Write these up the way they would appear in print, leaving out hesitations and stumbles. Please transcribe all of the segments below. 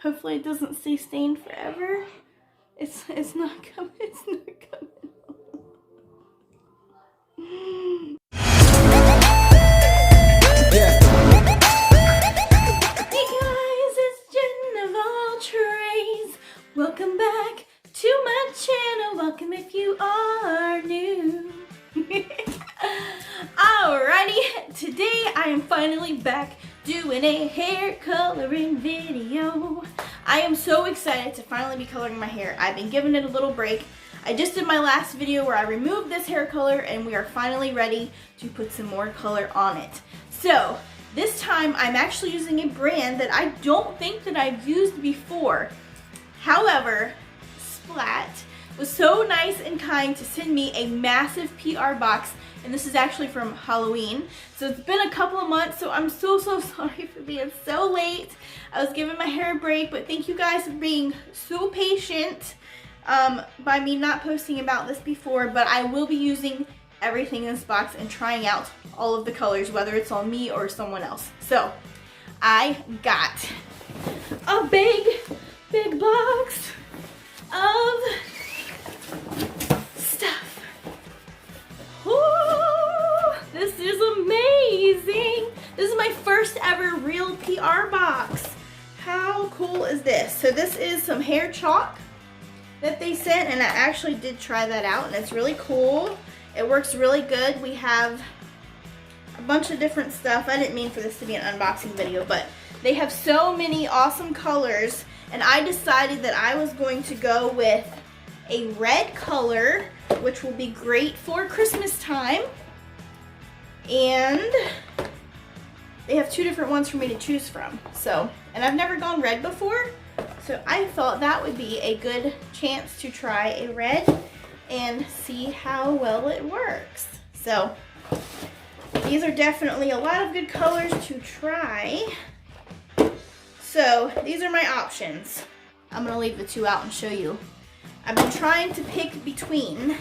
Hopefully it doesn't stay stained forever. It's not coming. It's not coming. Hey guys, it's Jen of all trades. Welcome back to my channel. Welcome if you are new. Alrighty, today I am finally back doing a hair coloring video. I am so excited to finally be coloring my hair. I've been giving it a little break. I just did my last video where I removed this hair color and we are finally ready to put some more color on it. So this time I'm actually using a brand that I don't think that I've used before. However, Splat was so nice and kind to send me a massive PR box, and this is actually from Halloween. So it's been a couple of months, so I'm so sorry for being so late. I was giving my hair a break, but thank you guys for being so patient by me not posting about this before. But I will be using everything in this box and trying out all of the colors, whether it's on me or someone else. So I got a big box of stuff. Ooh, this is amazing. This is my first ever real PR box. How cool is this? So this is some hair chalk that they sent, and I actually did try that out, and it's really cool. It works really good. We have a bunch of different stuff. I didn't mean for this to be an unboxing video, but they have so many awesome colors, and I decided that I was going to go with a red color, which will be great for Christmas time. And they have two different ones for me to choose from. So, and I've never gone red before, so I thought that would be a good chance to try a red and see how well it works. So these are definitely a lot of good colors to try. So these are my options. I'm gonna leave the two out and show you. I've been trying to pick between.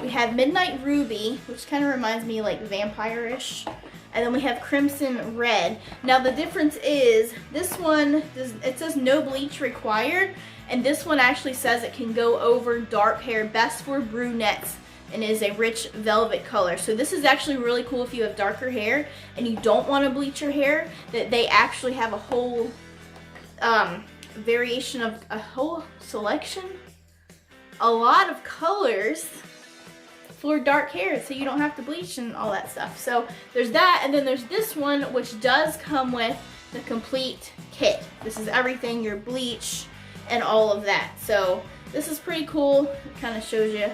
We have Midnight Ruby, which kind of reminds me like vampire-ish. And then we have Crimson Red. Now the difference is this one, it says no bleach required, and this one actually says it can go over dark hair, best for brunettes, and is a rich velvet color. So this is actually really cool if you have darker hair and you don't want to bleach your hair, that they actually have a whole variation of a whole selection, a lot of colors for dark hair, so you don't have to bleach and all that stuff. So there's that, and then there's this one, which does come with the complete kit. This is everything, your bleach and all of that. So this is pretty cool. It kind of shows you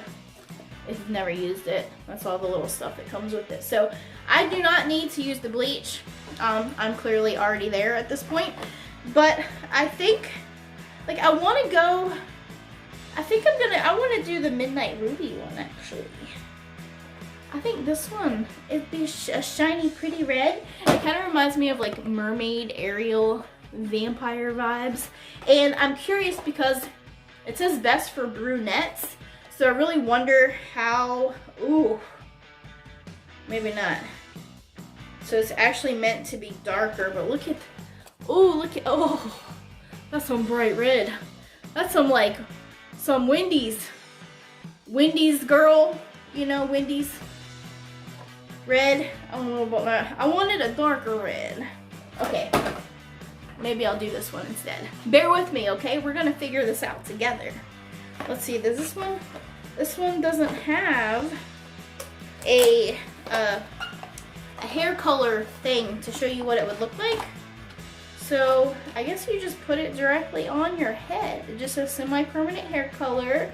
if you've never used it. That's all the little stuff that comes with it. So I do not need to use the bleach. I'm clearly already there at this point. But I think, like, I want to go, I want to do the Midnight Ruby one, actually. I think this one, it'd be a shiny, pretty red. It kind of reminds me of, like, mermaid, Ariel, vampire vibes. And I'm curious because it says best for brunettes. So I really wonder how, ooh, maybe not. So it's actually meant to be darker, but look at, oh, that's some bright red. That's some, like, some Wendy's girl, you know, Wendy's red. I don't know about that. I wanted a darker red. Okay, maybe I'll do this one instead. Bear with me, okay? We're gonna figure this out together. Let's see, does this one? This one doesn't have a hair color thing to show you what it would look like. So I guess you just put it directly on your head. It just says semi-permanent hair color.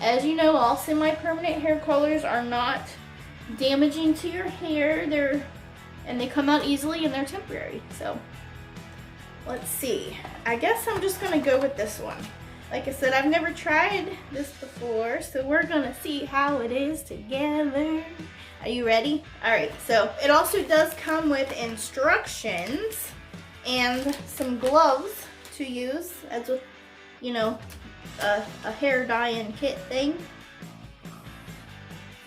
As you know, all semi-permanent hair colors are not damaging to your hair. And they come out easily and they're temporary. So let's see. I guess I'm just gonna go with this one. Like I said, I've never tried this before, so we're gonna see how it is together. Are you ready? All right, so it also does come with instructions and some gloves to use, as with, you know, a hair dye-in kit thing.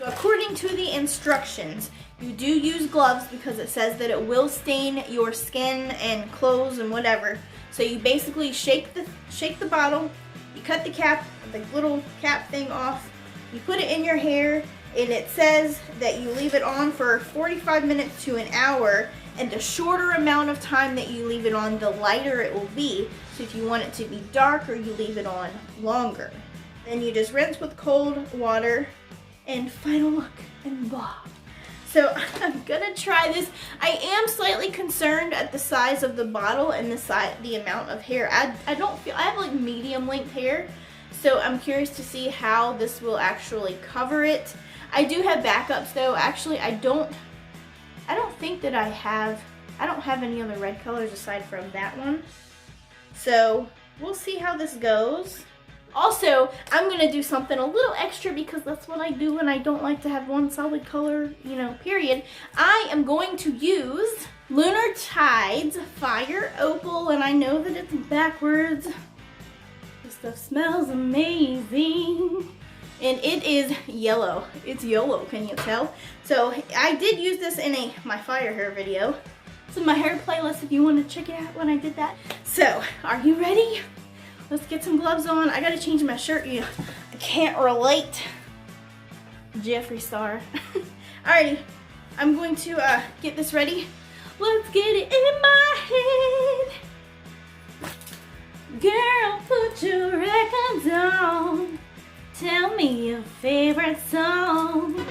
So according to the instructions, You do use gloves because it says that it will stain your skin and clothes and whatever. So you basically shake the bottle, you cut the cap, the little cap thing off, you put it in your hair, and it says that you leave it on for 45 minutes to an hour, and the shorter amount of time that you leave it on, the lighter it will be. So if you want it to be darker, you leave it on longer. Then you just rinse with cold water, and final look, and voila. So I'm gonna try this. I am slightly concerned at the size of the bottle and the amount of hair. I don't feel, I have like medium length hair, so I'm curious to see how this will actually cover it. I do have backups though. Actually, I don't think that I don't have any other red colors aside from that one. So we'll see how this goes. Also, I'm going to do something a little extra because that's what I do and I don't like to have one solid color, you know, period. I am going to use Lunar Tide's Fire Opal, and I know that it's backwards. This stuff smells amazing. And it is yellow. It's yellow, can you tell? So I did use this in my fire hair video. It's in my hair playlist if you want to check it out when I did that. So, are you ready? Let's get some gloves on. I gotta change my shirt. I can't relate. Jeffree Star. Alrighty, I'm going to get this ready. Let's get it in my head. Girl, put your records on. Tell me your favorite song.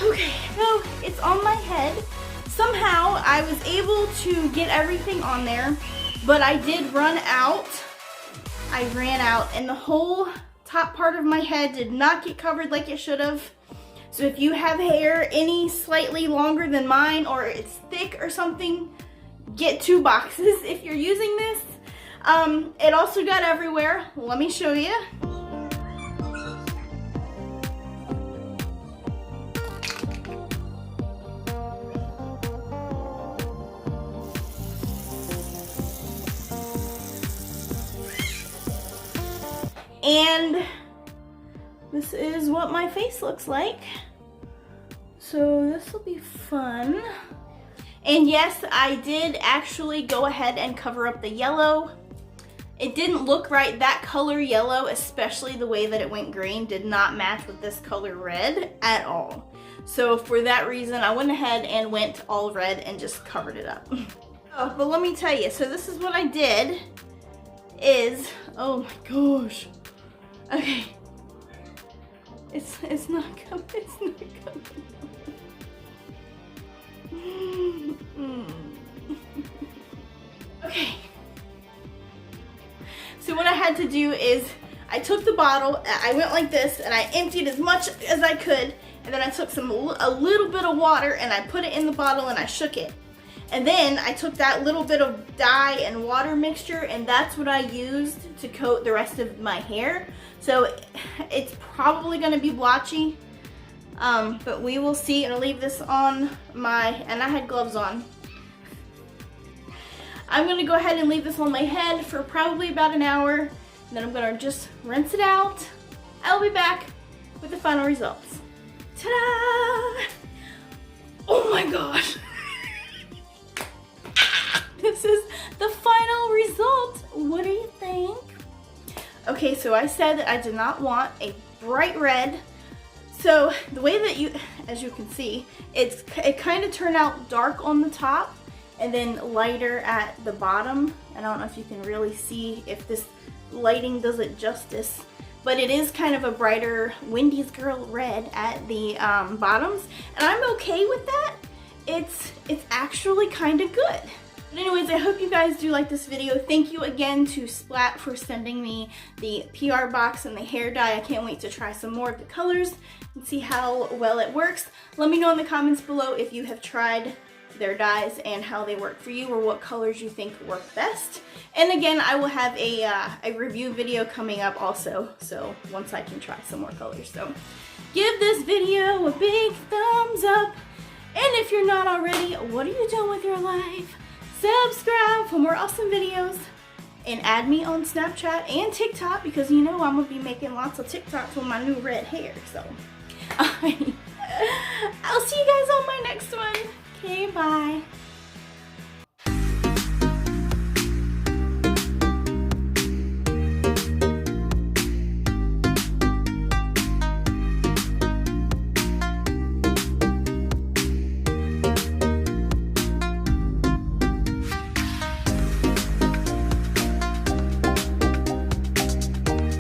Okay, so it's on my head. Somehow I was able to get everything on there, but I did run out. I ran out and the whole top part of my head did not get covered like it should have. So if you have hair any slightly longer than mine or it's thick or something, get 2 boxes if you're using this. It also got everywhere. Let me show you. And this is what my face looks like. So this will be fun. And yes, I did actually go ahead and cover up the yellow. It didn't look right. That color yellow, especially the way that it went green, did not match with this color red at all. So for that reason, I went ahead and went all red and just covered it up. Oh, but let me tell you, so this is what I did is, oh my gosh. Okay, it's not coming, it's not coming. Okay, so what I had to do is I took the bottle, I went like this, and I emptied as much as I could, and then I took a little bit of water and I put it in the bottle and I shook it. And then I took that little bit of dye and water mixture, and that's what I used to coat the rest of my hair. So it's probably gonna be blotchy, but we will see. I'm gonna leave this on and I had gloves on. I'm gonna go ahead and leave this on my head for probably about an hour, and then I'm gonna just rinse it out. I'll be back with the final results. Ta-da! Oh my gosh. This is the final result. What do you think? Okay, so I said that I did not want a bright red. So the way that as you can see, it kind of turned out dark on the top and then lighter at the bottom. And I don't know if you can really see if this lighting does it justice, but it is kind of a brighter Wendy's Girl red at the bottoms, and I'm okay with that. It's actually kind of good. But anyways, I hope you guys do like this video. Thank you again to Splat for sending me the PR box and the hair dye. I can't wait to try some more of the colors and see how well it works. Let me know in the comments below if you have tried their dyes and how they work for you, or what colors you think work best. And again, I will have a review video coming up also, so once I can try some more colors. So give this video a big thumbs up, and if you're not already, what are you doing with your life? Subscribe for more awesome videos, and add me on Snapchat and TikTok, because you know I'm gonna be making lots of TikToks with my new red hair. So I'll see you guys on my next one. Okay, bye.